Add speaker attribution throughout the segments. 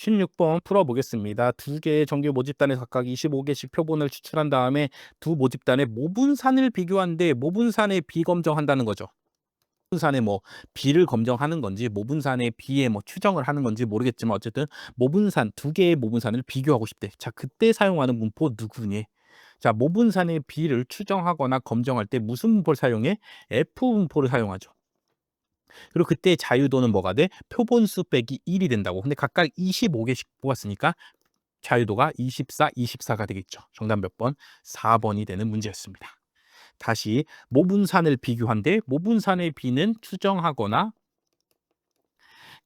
Speaker 1: 16번 풀어보겠습니다. 두 개의 정규 모집단에 각각 25개씩 표본을 추출한 다음에 두 모집단의 모분산을 비교한데 모분산의 비검정한다는 거죠. 모분산의 뭐 비를 검정하는 건지 모분산의 비에 뭐 추정을 하는 건지 모르겠지만 어쨌든 모분산 두 개의 모분산을 비교하고 싶대. 자, 그때 사용하는 문법 누구니? 자, 모분산의 비를 추정하거나 검정할 때 무슨 문법을 사용해? F 문법을 사용하죠. 그리고 그때 자유도는 뭐가 돼? 표본수 빼기 1이 된다고. 근데 각각 25개씩 뽑았으니까 자유도가 24, 24가 되겠죠. 정답 몇 번? 4번이 되는 문제였습니다. 다시 모분산을 비교한데 모분산의 비는 추정하거나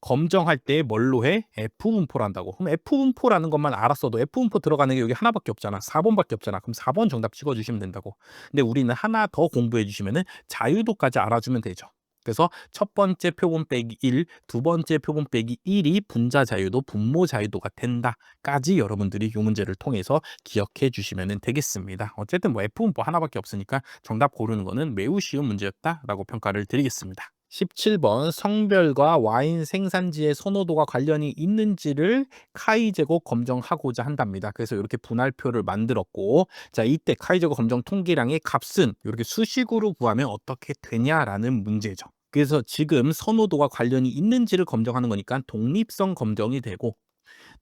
Speaker 1: 검정할 때 뭘로 해? F분포를 한다고. 그럼 F분포라는 것만 알았어도 F분포 들어가는 게 여기 하나밖에 없잖아. 4번밖에 없잖아. 그럼 4번 정답 찍어주시면 된다고. 근데 우리는 하나 더 공부해 주시면 자유도까지 알아주면 되죠. 그래서 첫 번째 표본 빼기 1, 두 번째 표본 빼기 1이 분자 자유도, 분모 자유도가 된다까지 여러분들이 이 문제를 통해서 기억해 주시면 되겠습니다. 어쨌든 뭐 F분포 하나밖에 없으니까 정답 고르는 거는 매우 쉬운 문제였다라고 평가를 드리겠습니다. 17번 성별과 와인 생산지의 선호도가 관련이 있는지를 카이 제곱 검정하고자 한답니다. 그래서 이렇게 분할표를 만들었고, 자, 이때 카이 제곱 검정 통계량의 값은 이렇게 수식으로 구하면 어떻게 되냐라는 문제죠. 그래서 지금 선호도가 관련이 있는지를 검정하는 거니까 독립성 검정이 되고,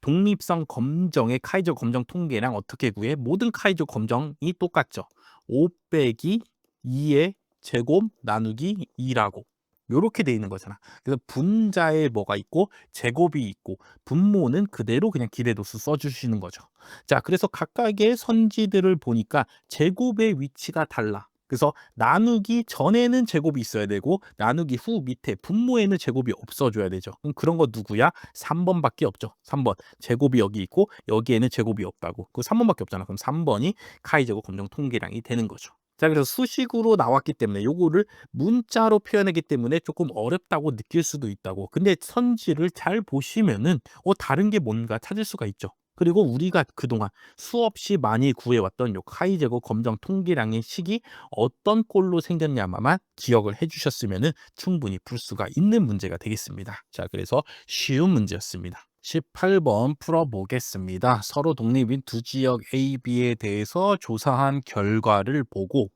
Speaker 1: 독립성 검정의 카이 제곱 검정 통계량 어떻게 구해? 모든 카이 제곱 검정이 똑같죠. 5 빼기 2의 제곱 나누기 2라고. 요렇게 돼 있는 거잖아. 그래서 분자에 뭐가 있고 제곱이 있고 분모는 그대로 그냥 기대도수 써주시는 거죠. 자, 그래서 각각의 선지들을 보니까 제곱의 위치가 달라. 그래서 나누기 전에는 제곱이 있어야 되고 나누기 후 밑에 분모에는 제곱이 없어줘야 되죠. 그럼 그런 거 누구야? 3번밖에 없죠. 3번. 제곱이 여기 있고 여기에는 제곱이 없다고. 그 3번밖에 없잖아. 그럼 3번이 카이 제곱 검정 통계량이 되는 거죠. 자, 그래서 수식으로 나왔기 때문에 요거를 문자로 표현하기 때문에 조금 어렵다고 느낄 수도 있다고. 근데 선지를 잘 보시면은 다른 게 뭔가 찾을 수가 있죠. 그리고 우리가 그동안 수없이 많이 구해왔던 요 카이 제곱 검정 통계량의 식이 어떤 꼴로 생겼냐만 기억을 해주셨으면은 충분히 풀 수가 있는 문제가 되겠습니다. 자, 그래서 쉬운 문제였습니다. 18번 풀어보겠습니다. 서로 독립인 두 지역 A, B에 대해서 조사한 결과를 보고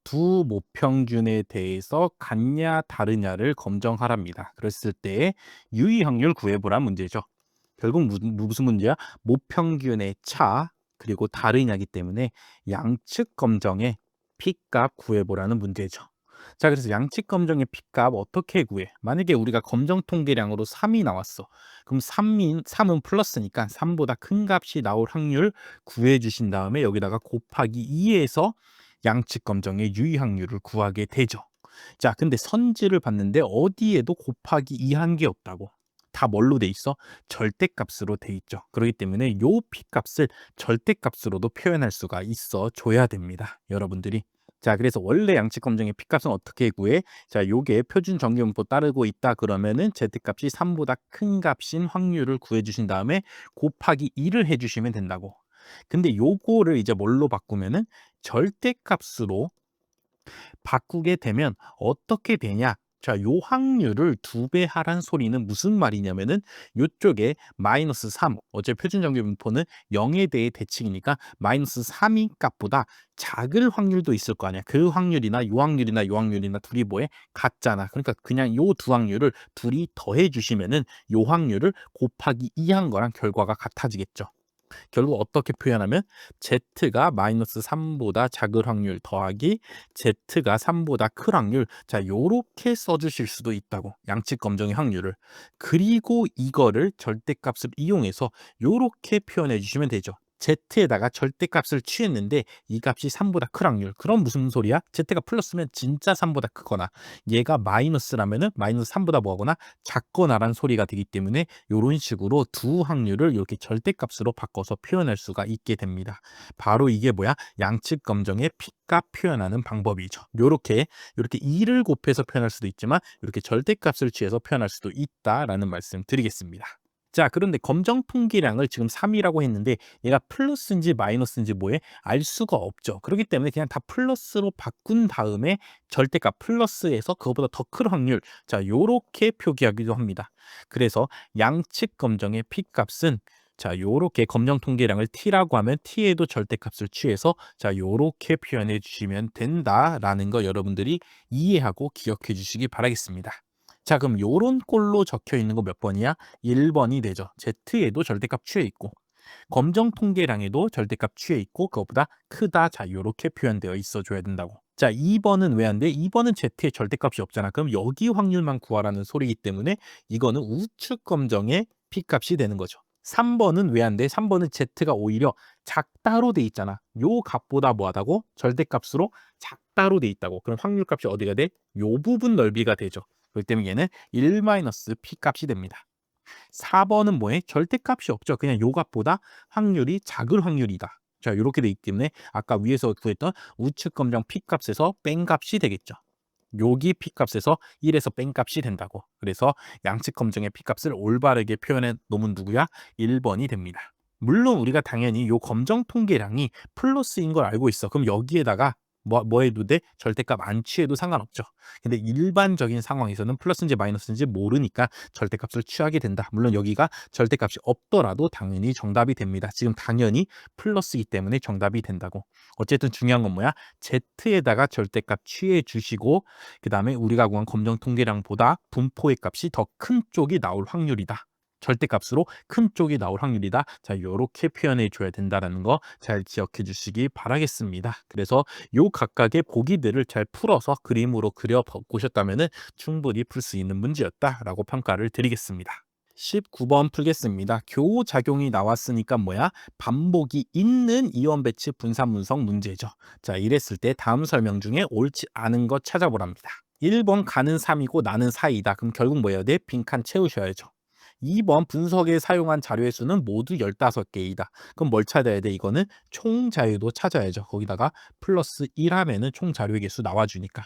Speaker 1: 두 모평균에 대해서 같냐 다르냐를 검정하랍니다. 그랬을 때 유의 확률 구해보란 문제죠. 결국 무슨 문제야? 모평균의 차 그리고 다르냐기 때문에 양측 검정의 P값 구해보라는 문제죠. 자, 그래서 양측 검정의 P값 어떻게 구해? 만약에 우리가 검정 통계량으로 3이 나왔어. 그럼 3은 플러스니까 3보다 큰 값이 나올 확률 구해 주신 다음에 여기다가 곱하기 2에서 양측 검정의 유의 확률을 구하게 되죠. 자, 근데 선지를 봤는데 어디에도 곱하기 2 한 게 없다고. 다 뭘로 돼 있어? 절대값으로 돼 있죠. 그렇기 때문에 요 P값을 절대값으로도 표현할 수가 있어 줘야 됩니다. 여러분들이. 자, 그래서 원래 양측 검정의 P값은 어떻게 구해? 자, 요게 표준 정규문법 따르고 있다 그러면은 Z값이 3보다 큰 값인 확률을 구해 주신 다음에 곱하기 2를 해 주시면 된다고. 근데 요거를 이제 뭘로 바꾸면은 절대값으로 바꾸게 되면 어떻게 되냐? 자, 요 확률을 2배 하란 소리는 무슨 말이냐면은 요쪽에 마이너스 3, 어제 표준정규 분포는 0에 대해 대칭이니까 마이너스 3인 값보다 작을 확률도 있을 거 아니야. 그 확률이나 요 확률이나 요 확률이나 둘이 뭐해? 같잖아. 그러니까 그냥 요 두 확률을 둘이 더해 주시면은 요 확률을 곱하기 2 한 거랑 결과가 같아지겠죠. 결국 어떻게 표현하면 Z가 마이너스 3보다 작을 확률 더하기 Z가 3보다 클 확률, 자, 요렇게 써주실 수도 있다고. 양측 검정의 확률을. 그리고 이거를 절대값을 이용해서 요렇게 표현해 주시면 되죠. Z에다가 절대값을 취했는데 이 값이 3보다 클 확률. 그럼 무슨 소리야? Z가 플러스면 진짜 3보다 크거나 얘가 마이너스라면은 마이너스 3보다 뭐하거나 작거나란 소리가 되기 때문에 이런 식으로 두 확률을 이렇게 절대값으로 바꿔서 표현할 수가 있게 됩니다. 바로 이게 뭐야? 양측 검정의 P값 표현하는 방법이죠. 요렇게 2를 곱해서 표현할 수도 있지만 이렇게 절대값을 취해서 표현할 수도 있다라는 말씀 드리겠습니다. 자, 그런데 검정 통계량을 지금 3이라고 했는데 얘가 플러스인지 마이너스인지 뭐에 알 수가 없죠. 그렇기 때문에 그냥 다 플러스로 바꾼 다음에 절대값 플러스에서 그거보다 더 큰 확률. 자, 요렇게 표기하기도 합니다. 그래서 양측 검정의 P값은 자, 요렇게 검정 통계량을 T라고 하면 T에도 절대값을 취해서 자, 요렇게 표현해 주시면 된다라는 거 여러분들이 이해하고 기억해 주시기 바라겠습니다. 자, 그럼 요런 꼴로 적혀 있는 거 몇 번이야? 1번이 되죠. Z에도 절대값 취해 있고 검정 통계량에도 절대값 취해 있고 그것보다 크다. 자, 요렇게 표현되어 있어 줘야 된다고. 자, 2번은 왜 안 돼? 2번은 Z에 절대값이 없잖아. 그럼 여기 확률만 구하라는 소리이기 때문에 이거는 우측 검정의 P값이 되는 거죠. 3번은 왜 안 돼? 3번은 Z가 오히려 작다로 돼 있잖아. 요 값보다 뭐하다고? 절대값으로 작다로 돼 있다고. 그럼 확률값이 어디가 돼? 요 부분 넓이가 되죠. 그렇기 때문에 얘는 1-P 값이 됩니다. 4번은 뭐해? 절대값이 없죠. 그냥 요 값보다 확률이 작을 확률이다. 자, 이렇게 돼 있기 때문에 아까 위에서 구했던 우측 검정 P값에서 뺀 값이 되겠죠. 여기 P값에서 1에서 뺀 값이 된다고. 그래서 양측 검정의 P값을 올바르게 표현해 놓으면 누구야? 1번이 됩니다. 물론 우리가 당연히 요 검정 통계량이 플러스인 걸 알고 있어. 그럼 여기에다가 뭐 해도 돼? 절대값 안 취해도 상관없죠. 근데 일반적인 상황에서는 플러스인지 마이너스인지 모르니까 절대값을 취하게 된다. 물론 여기가 절대값이 없더라도 당연히 정답이 됩니다. 지금 당연히 플러스이기 때문에 정답이 된다고. 어쨌든 중요한 건 뭐야? Z에다가 절대값 취해 주시고 그 다음에 우리가 구한 검정 통계량보다 분포의 값이 더 큰 쪽이 나올 확률이다. 절대값으로 큰 쪽이 나올 확률이다. 자, 요렇게 표현해 줘야 된다는 거 잘 기억해 주시기 바라겠습니다. 그래서 요 각각의 보기들을 잘 풀어서 그림으로 그려 보셨다면 충분히 풀 수 있는 문제였다라고 평가를 드리겠습니다. 19번 풀겠습니다. 교호작용이 나왔으니까 뭐야? 반복이 있는 이원 배치 분산 분석 문제죠. 자, 이랬을 때 다음 설명 중에 옳지 않은 것 찾아보랍니다. 1번 가는 3이고 나는 4이다. 그럼 결국 뭐 해야 돼? 빈칸 채우셔야죠. 2번 분석에 사용한 자료의 수는 모두 15개이다. 그럼 뭘 찾아야 돼? 이거는 총 자유도 찾아야죠. 거기다가 플러스 1 하면은 총 자료의 개수 나와주니까.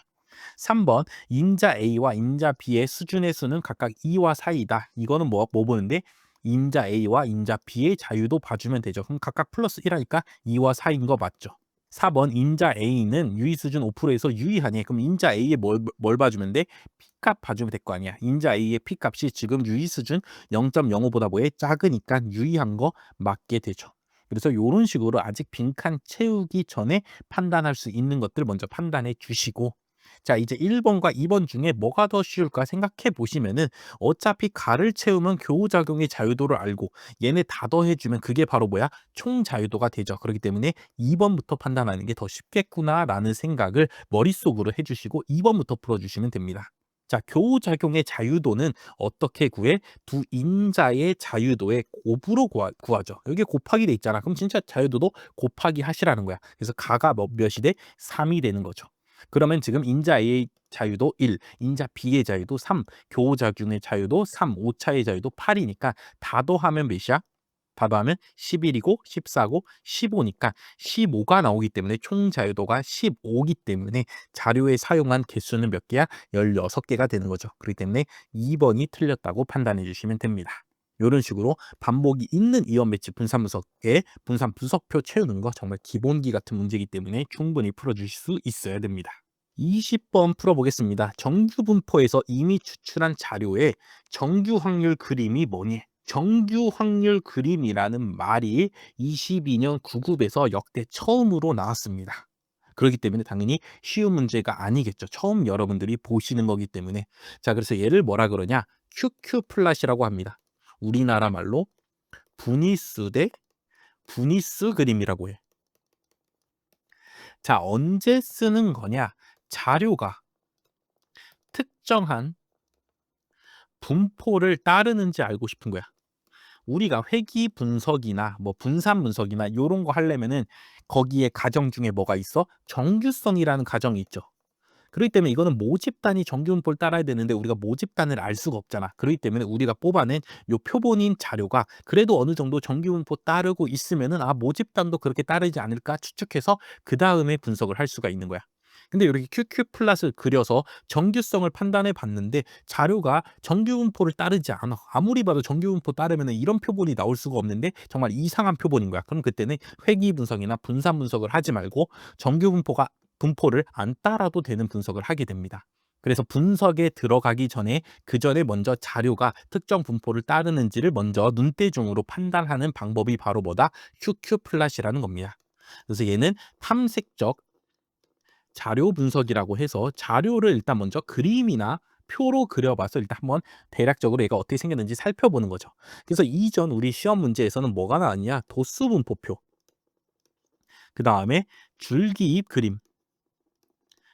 Speaker 1: 3번 인자 A와 인자 B의 수준의 수는 각각 2와 4이다. 이거는 뭐 보는데 인자 A와 인자 B의 자유도 봐주면 되죠. 그럼 각각 플러스 1 하니까 2와 4인 거 맞죠? 4번 인자 A는 유의 수준 5%에서 유의하니 그럼 인자 A에 뭘 봐주면 돼? P값 봐주면 될 거 아니야. 인자 A의 P값이 지금 유의 수준 0.05보다 뭐에 작으니까 유의한 거 맞게 되죠. 그래서 이런 식으로 아직 빈칸 채우기 전에 판단할 수 있는 것들 먼저 판단해 주시고 자, 이제 1번과 2번 중에 뭐가 더 쉬울까 생각해 보시면은 어차피 가를 채우면 교호작용의 자유도를 알고 얘네 다 더해주면 그게 바로 뭐야? 총 자유도가 되죠. 그렇기 때문에 2번부터 판단하는 게 더 쉽겠구나라는 생각을 머릿속으로 해주시고 2번부터 풀어주시면 됩니다. 자, 교호작용의 자유도는 어떻게 구해? 두 인자의 자유도의 곱으로 구하죠. 여기 곱하기 돼 있잖아. 그럼 진짜 자유도도 곱하기 하시라는 거야. 그래서 가가 몇이 돼? 3이 되는 거죠. 그러면 지금 인자 A의 자유도 1, 인자 B의 자유도 3, 교호작용의 자유도 3, 오차의 자유도 8이니까 다 더하면 몇이야? 다 더하면 11이고 14고 15니까 15가 나오기 때문에 총 자유도가 15이기 때문에 자료에 사용한 개수는 몇 개야? 16개가 되는 거죠. 그렇기 때문에 2번이 틀렸다고 판단해 주시면 됩니다. 이런 식으로 반복이 있는 이원 배치 분산 분석에 분산 분석표 채우는 거 정말 기본기 같은 문제이기 때문에 충분히 풀어주실 수 있어야 됩니다. 20번 풀어보겠습니다. 정규 분포에서 이미 추출한 자료에 정규 확률 그림이 뭐니? 정규 확률 그림이라는 말이 22년 9급에서 역대 처음으로 나왔습니다. 그렇기 때문에 당연히 쉬운 문제가 아니겠죠. 처음 여러분들이 보시는 거기 때문에. 자, 그래서 얘를 뭐라 그러냐? QQ 플랫이라고 합니다. 우리나라 말로 분위수 대 분위수 그림이라고 해. 자, 언제 쓰는 거냐? 자료가 특정한 분포를 따르는지 알고 싶은 거야. 우리가 회귀 분석이나 뭐 분산 분석이나 요런 거 하려면은 거기에 가정 중에 뭐가 있어? 정규성이라는 가정이 있죠. 그렇기 때문에 이거는 모집단이 정규 분포를 따라야 되는데 우리가 모집단을 알 수가 없잖아. 그렇기 때문에 우리가 뽑아낸 요 표본인 자료가 그래도 어느 정도 정규 분포 따르고 있으면은 아 모집단도 그렇게 따르지 않을까 추측해서 그 다음에 분석을 할 수가 있는 거야. 근데 이렇게 QQ 플랫을 그려서 정규성을 판단해 봤는데 자료가 정규 분포를 따르지 않아. 아무리 봐도 정규 분포 따르면 이런 표본이 나올 수가 없는데 정말 이상한 표본인 거야. 그럼 그때는 회귀 분석이나 분산 분석을 하지 말고 정규 분포를 안 따라도 되는 분석을 하게 됩니다. 그래서 분석에 들어가기 전에 그 전에 먼저 자료가 특정 분포를 따르는지를 먼저 눈대중으로 판단하는 방법이 바로 뭐다? QQ 플랫이라는 겁니다. 그래서 얘는 탐색적 자료 분석이라고 해서 자료를 일단 먼저 그림이나 표로 그려봐서 일단 한번 대략적으로 얘가 어떻게 생겼는지 살펴보는 거죠. 그래서 이전 우리 시험 문제에서는 뭐가 나왔냐? 도수 분포표, 그 다음에 줄기입 그림,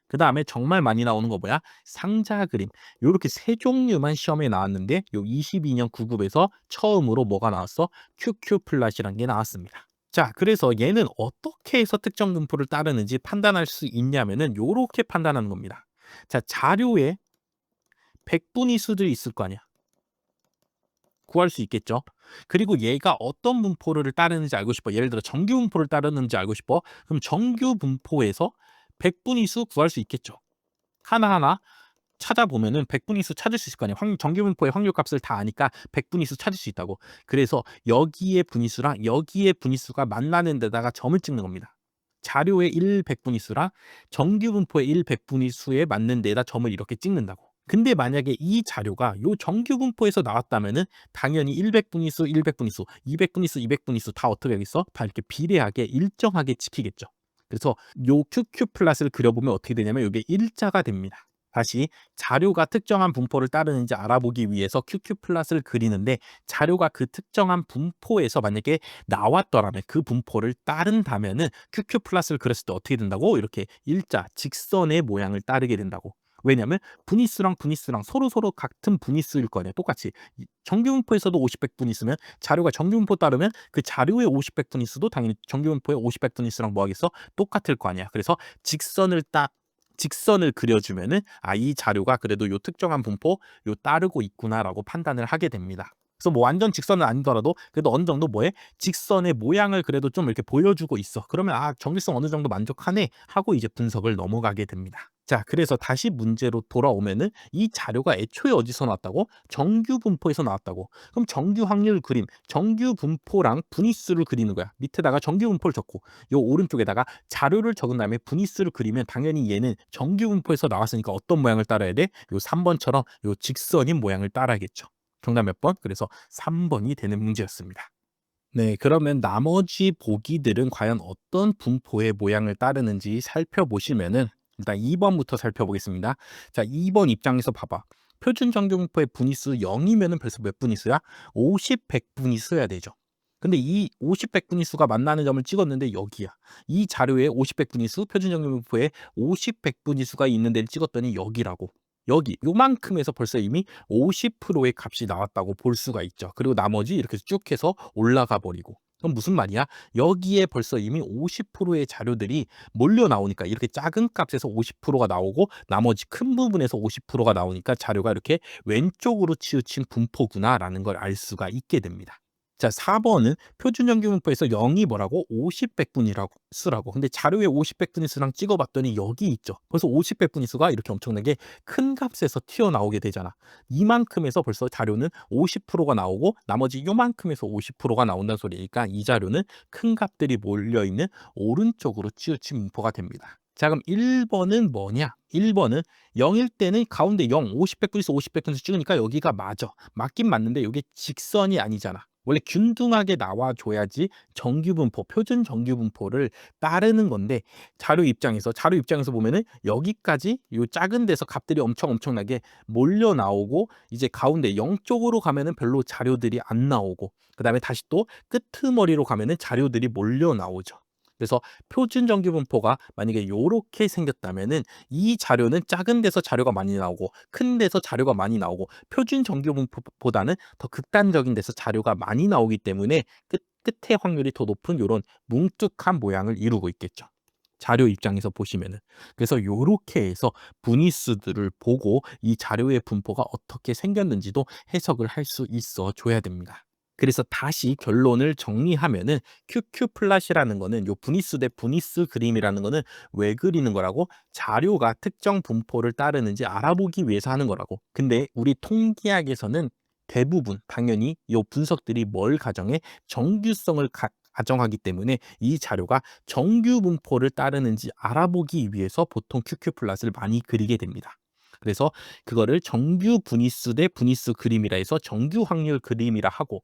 Speaker 1: 그 다음에 정말 많이 나오는 거 뭐야? 상자 그림. 요렇게 세 종류만 시험에 나왔는데 요 22년 9급에서 처음으로 뭐가 나왔어? QQ 플랫이라는 게 나왔습니다. 자, 그래서 얘는 어떻게 해서 특정 분포를 따르는지 판단할 수 있냐면은 요렇게 판단하는 겁니다. 자, 자료에 백분위 수들이 있을 거 아니야. 구할 수 있겠죠. 그리고 얘가 어떤 분포를 따르는지 알고 싶어. 예를 들어 정규 분포를 따르는지 알고 싶어. 그럼 정규 분포에서 백분위 수 구할 수 있겠죠. 하나하나 찾아보면은 백분위수 찾을 수 있을 거 아니에요. 정규분포의 확률값을 다 아니까 백분위수 찾을 수 있다고. 그래서 여기의 분위수랑 여기의 분위수가 만나는 데다가 점을 찍는 겁니다. 자료의 1백분위수랑 정규분포의 1백분위수에 맞는 데다 점을 이렇게 찍는다고. 근데 만약에 이 자료가 요 정규분포에서 나왔다면은 당연히 100분위수, 100분위수, 200분위수, 200분위수 다 어떻게 하겠어? 다 이렇게 비례하게 일정하게 찍히겠죠. 그래서 요 QQ 플랫을 그려보면 어떻게 되냐면 이게 일자가 됩니다. 다시 자료가 특정한 분포를 따르는지 알아보기 위해서 QQ 플랫을 그리는데 자료가 그 특정한 분포에서 만약에 나왔더라면 그 분포를 따른다면은 QQ 플랫을 그렸을 때 어떻게 된다고? 이렇게 일자, 직선의 모양을 따르게 된다고. 왜냐하면 분위수랑 서로 같은 분위수일 거 아니에요. 똑같이 정규분포에서도 50백분위수면 자료가 정규분포 따르면 그 자료의 50백분위수도 당연히 정규분포의 50백분위수랑 뭐 하겠어? 똑같을 거 아니야. 그래서 직선을 그려주면은 이 자료가 그래도 요 특정한 분포 요 따르고 있구나라고 판단을 하게 됩니다. 그래서 뭐 완전 직선은 아니더라도 그래도 어느 정도 뭐에 직선의 모양을 그래도 좀 이렇게 보여주고 있어. 그러면 정직성 어느 정도 만족하네 하고 이제 분석을 넘어가게 됩니다. 자, 그래서 다시 문제로 돌아오면은 이 자료가 애초에 어디서 나왔다고? 정규 분포에서 나왔다고. 그럼 정규 확률 그림, 정규 분포랑 분위수를 그리는 거야. 밑에다가 정규 분포를 적고 요 오른쪽에다가 자료를 적은 다음에 분위수를 그리면 당연히 얘는 정규 분포에서 나왔으니까 어떤 모양을 따라야 돼? 요 3번처럼 요 직선인 모양을 따라야겠죠. 정답 몇 번? 그래서 3번이 되는 문제였습니다. 네, 그러면 나머지 보기들은 과연 어떤 분포의 모양을 따르는지 살펴보시면은 일단 2번부터 살펴보겠습니다. 자, 2번 입장에서 봐봐. 표준 정규 분포의 분위수 0이면은 벌써 몇 분위수야? 50, 100분위수여야 되죠. 근데 이 50, 100분위수가 만나는 점을 찍었는데 여기야. 이 자료에 50, 100분위수, 표준 정규 분포에 50, 100분위수가 있는 데를 찍었더니 여기라고. 여기 요만큼에서 벌써 이미 50%의 값이 나왔다고 볼 수가 있죠. 그리고 나머지 이렇게 쭉 해서 올라가 버리고. 그럼 무슨 말이야? 여기에 벌써 이미 50%의 자료들이 몰려 나오니까 이렇게 작은 값에서 50%가 나오고 나머지 큰 부분에서 50%가 나오니까 자료가 이렇게 왼쪽으로 치우친 분포구나라는 걸 알 수가 있게 됩니다. 자, 4번은 표준 정규 분포에서 0이 뭐라고? 50, 100분이라고 수라고. 근데 자료에 50, 100분위 수랑 찍어봤더니 여기 있죠. 벌써 50, 100분위 수가 이렇게 엄청나게 큰 값에서 튀어나오게 되잖아. 이만큼에서 벌써 자료는 50%가 나오고 나머지 요만큼에서 50%가 나온다는 소리니까 이 자료는 큰 값들이 몰려있는 오른쪽으로 치우친 분포가 됩니다. 자, 그럼 1번은 뭐냐? 1번은 0일 때는 가운데 0, 50, 100분위수, 50, 100분위수 찍으니까 여기가 맞아. 맞긴 맞는데 이게 직선이 아니잖아. 원래 균등하게 나와줘야지 정규분포, 표준 정규분포를 따르는 건데 자료 입장에서 보면은 여기까지 요 작은 데서 값들이 엄청나게 몰려 나오고 이제 가운데 0 쪽으로 가면은 별로 자료들이 안 나오고 그다음에 다시 또 끄트머리로 가면은 자료들이 몰려 나오죠. 그래서 표준 정규 분포가 만약에 요렇게 생겼다면은 이 자료는 작은 데서 자료가 많이 나오고 큰 데서 자료가 많이 나오고 표준 정규 분포보다는 더 극단적인 데서 자료가 많이 나오기 때문에 끝에 확률이 더 높은 요런 뭉툭한 모양을 이루고 있겠죠. 자료 입장에서 보시면은. 그래서 요렇게 해서 분위수들을 보고 이 자료의 분포가 어떻게 생겼는지도 해석을 할 수 있어 줘야 됩니다. 그래서 다시 결론을 정리하면은 QQ 플랫이라는 거는 요 분위수 대 분위수 그림이라는 거는 왜 그리는 거라고? 자료가 특정 분포를 따르는지 알아보기 위해서 하는 거라고. 근데 우리 통계학에서는 대부분 당연히 요 분석들이 뭘 가정해? 정규성을 가정하기 때문에 이 자료가 정규 분포를 따르는지 알아보기 위해서 보통 QQ 플랫을 많이 그리게 됩니다. 그래서 그거를 정규 분위수 대 분위수 그림이라 해서 정규 확률 그림이라 하고,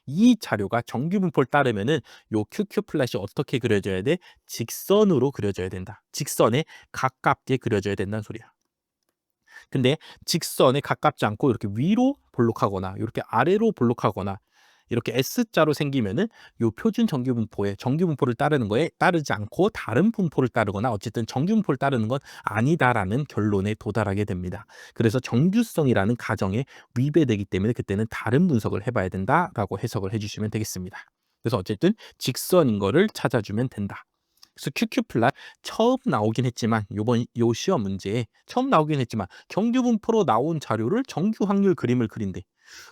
Speaker 1: 이 자료가 정규 분포를 따르면은 요 QQ 플랫이 어떻게 그려져야 돼? 직선으로 그려져야 된다. 직선에 가깝게 그려져야 된다는 소리야. 근데 직선에 가깝지 않고 이렇게 위로 볼록하거나 이렇게 아래로 볼록하거나 이렇게 S자로 생기면은 요 표준 정규 분포에 정규 분포를 따르는 거에 따르지 않고 다른 분포를 따르거나 어쨌든 정규 분포를 따르는 건 아니다라는 결론에 도달하게 됩니다. 그래서 정규성이라는 가정에 위배되기 때문에 그때는 다른 분석을 해봐야 된다라고 해석을 해주시면 되겠습니다. 그래서 어쨌든 직선인 거를 찾아주면 된다. 그래서 QQ 플랫 처음 나오긴 했지만 요번 요 시험 문제에 처음 나오긴 했지만 정규 분포로 나온 자료를 정규 확률 그림을 그린대.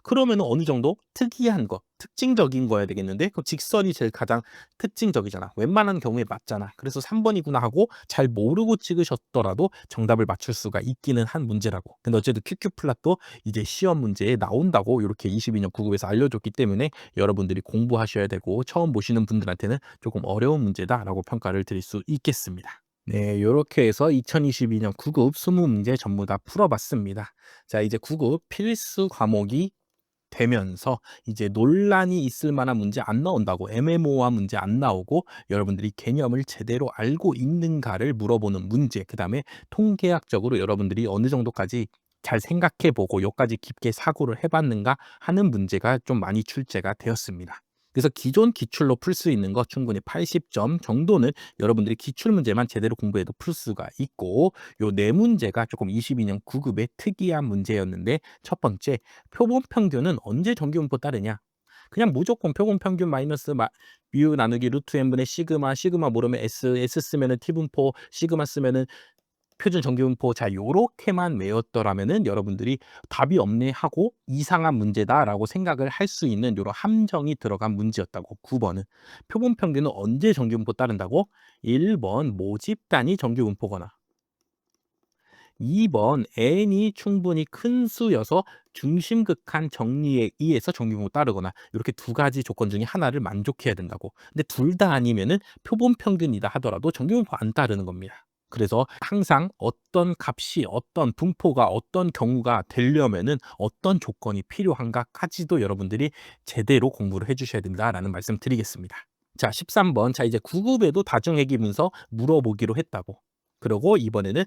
Speaker 1: 그러면은 어느 정도 특이한 거, 특징적인 거야 되겠는데, 그럼 직선이 제일 가장 특징적이잖아. 웬만한 경우에 맞잖아. 그래서 3번이구나 하고 잘 모르고 찍으셨더라도 정답을 맞출 수가 있기는 한 문제라고. 근데 어쨌든 QQ 플랫도 이제 시험 문제에 나온다고 이렇게 22년 구급에서 알려줬기 때문에 여러분들이 공부하셔야 되고 처음 보시는 분들한테는 조금 어려운 문제다라고 평가를 드릴 수 있겠습니다. 네, 요렇게 해서 2022년 구급 20문제 전부 다 풀어봤습니다. 자, 이제 구급 필수 과목이 되면서 이제 논란이 있을 만한 문제 안 나온다고, 애매모호한 문제 안 나오고 여러분들이 개념을 제대로 알고 있는가를 물어보는 문제, 그다음에 통계학적으로 여러분들이 어느 정도까지 잘 생각해 보고 여기까지 깊게 사고를 해봤는가 하는 문제가 좀 많이 출제가 되었습니다. 그래서 기존 기출로 풀 수 있는 거 충분히 80점 정도는 여러분들이 기출 문제만 제대로 공부해도 풀 수가 있고, 요 네 문제가 조금 22년 9급의 특이한 문제였는데, 첫 번째, 표본 평균은 언제 정규분포 따르냐? 그냥 무조건 표본 평균 마이너스 뮤 나누기 루트 n분의 시그마, 시그마 모르면 S, S 쓰면은 T분포, 시그마 쓰면은 표준 정규분포, 자 요렇게만 외웠더라면은 여러분들이 답이 없네 하고 이상한 문제다라고 생각을 할 수 있는 요런 함정이 들어간 문제였다고. 9번은 표본 평균은 언제 정규분포 따른다고? 1번 모집 단위 정규분포거나, 2번 n이 충분히 큰 수여서 중심극한 정리에 의해서 정규분포 따르거나, 이렇게 두 가지 조건 중에 하나를 만족해야 된다고. 근데 둘 다 아니면은 표본 평균이다 하더라도 정규분포 안 따르는 겁니다. 그래서 항상 어떤 값이 어떤 분포가 어떤 경우가 되려면은 어떤 조건이 필요한가까지도 여러분들이 제대로 공부를 해주셔야 된다라는 말씀 드리겠습니다. 자, 13번. 자, 이제 9급에도 다중회귀 문서 물어보기로 했다고. 그리고 이번에는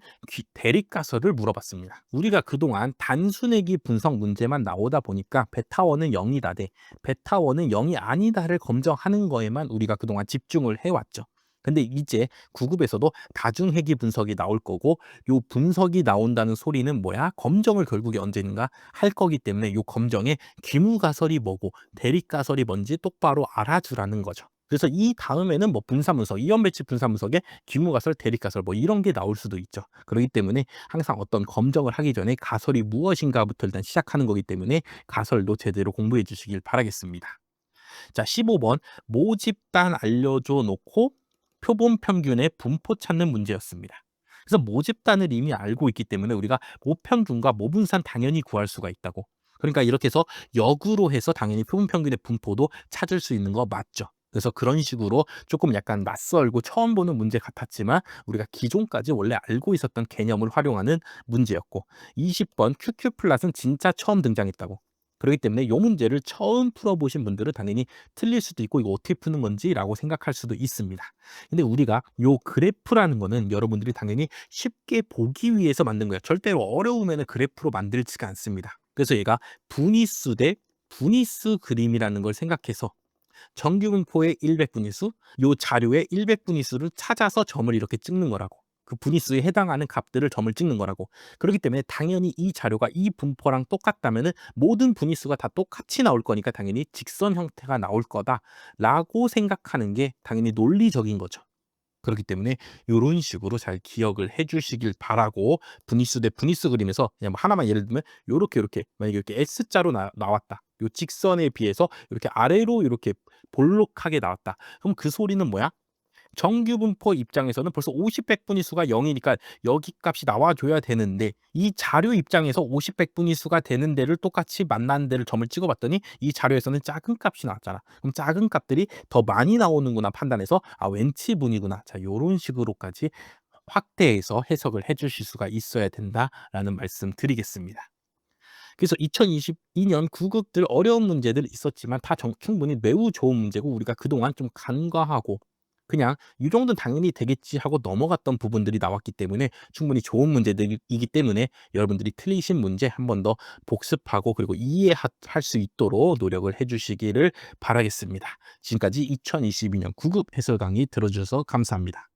Speaker 1: 대립가설을 물어봤습니다. 우리가 그동안 단순회귀 분석 문제만 나오다 보니까 베타1은 0이다 대 베타1은 0이 아니다를 검증하는 거에만 우리가 그동안 집중을 해왔죠. 근데 이제 9급에서도 다중회귀 분석이 나올 거고, 요 분석이 나온다는 소리는 뭐야? 검정을 결국에 언제인가 할 거기 때문에 요 검정에 귀무가설이 뭐고 대립가설이 뭔지 똑바로 알아주라는 거죠. 그래서 이 다음에는 뭐 분사문서, 이연배치 분사문석에 귀무가설, 대립가설 뭐 이런 게 나올 수도 있죠. 그렇기 때문에 항상 어떤 검정을 하기 전에 가설이 무엇인가부터 일단 시작하는 거기 때문에 가설도 제대로 공부해 주시길 바라겠습니다. 자, 15번 모집단 알려줘 놓고 표본 평균의 분포 찾는 문제였습니다. 그래서 모집단을 이미 알고 있기 때문에 우리가 모평균과 모분산 당연히 구할 수가 있다고. 그러니까 이렇게 해서 역으로 해서 당연히 표본 평균의 분포도 찾을 수 있는 거 맞죠. 그래서 그런 식으로 조금 약간 낯설고 처음 보는 문제 같았지만 우리가 기존까지 원래 알고 있었던 개념을 활용하는 문제였고, 20번 QQ 플랫은 진짜 처음 등장했다고. 그렇기 때문에 이 문제를 처음 풀어보신 분들은 당연히 틀릴 수도 있고 이거 어떻게 푸는 건지라고 생각할 수도 있습니다. 근데 우리가 요 그래프라는 거는 여러분들이 당연히 쉽게 보기 위해서 만든 거예요. 절대로 어려우면 그래프로 만들지가 않습니다. 그래서 얘가 분위수 대 분위수 그림이라는 걸 생각해서 정규분포의 100분위수, 요 자료의 100분위수를 찾아서 점을 이렇게 찍는 거라고. 그 분위수에 해당하는 값들을 점을 찍는 거라고. 그렇기 때문에 당연히 이 자료가 이 분포랑 똑같다면은 모든 분위수가 다 똑같이 나올 거니까 당연히 직선 형태가 나올 거다라고 생각하는 게 당연히 논리적인 거죠. 그렇기 때문에 요런 식으로 잘 기억을 해 주시길 바라고, 분위수 대 분위수 그림에서 그냥 뭐 하나만 예를 들면 요렇게 만약에 이렇게 S자로 나왔다. 요 직선에 비해서 이렇게 아래로 이렇게 볼록하게 나왔다. 그럼 그 소리는 뭐야? 정규 분포 입장에서는 벌써 50 백분위수가 0 이니까 여기 값이 나와 줘야 되는데 이 자료 입장에서 50 백분위수가 되는 데를 똑같이 만나는 데를 점을 찍어 봤더니 이 자료에서는 작은 값이 나왔잖아. 그럼 작은 값들이 더 많이 나오는구나 판단해서 아 웬치분이구나. 자 요런 식으로까지 확대해서 해석을 해 주실 수가 있어야 된다라는 말씀 드리겠습니다. 그래서 2022년 구급들 어려운 문제들 있었지만 다 충분히 매우 좋은 문제고 우리가 그동안 좀 간과하고 그냥 '이 정도는 당연히 되겠지.' 하고 넘어갔던 부분들이 나왔기 때문에 충분히 좋은 문제들이기 때문에 여러분들이 틀리신 문제 한 번 더 복습하고 그리고 할 수 있도록 노력을 해 주시기를 바라겠습니다. 지금까지 2022년 구급 해설 강의 들어 주셔서 감사합니다.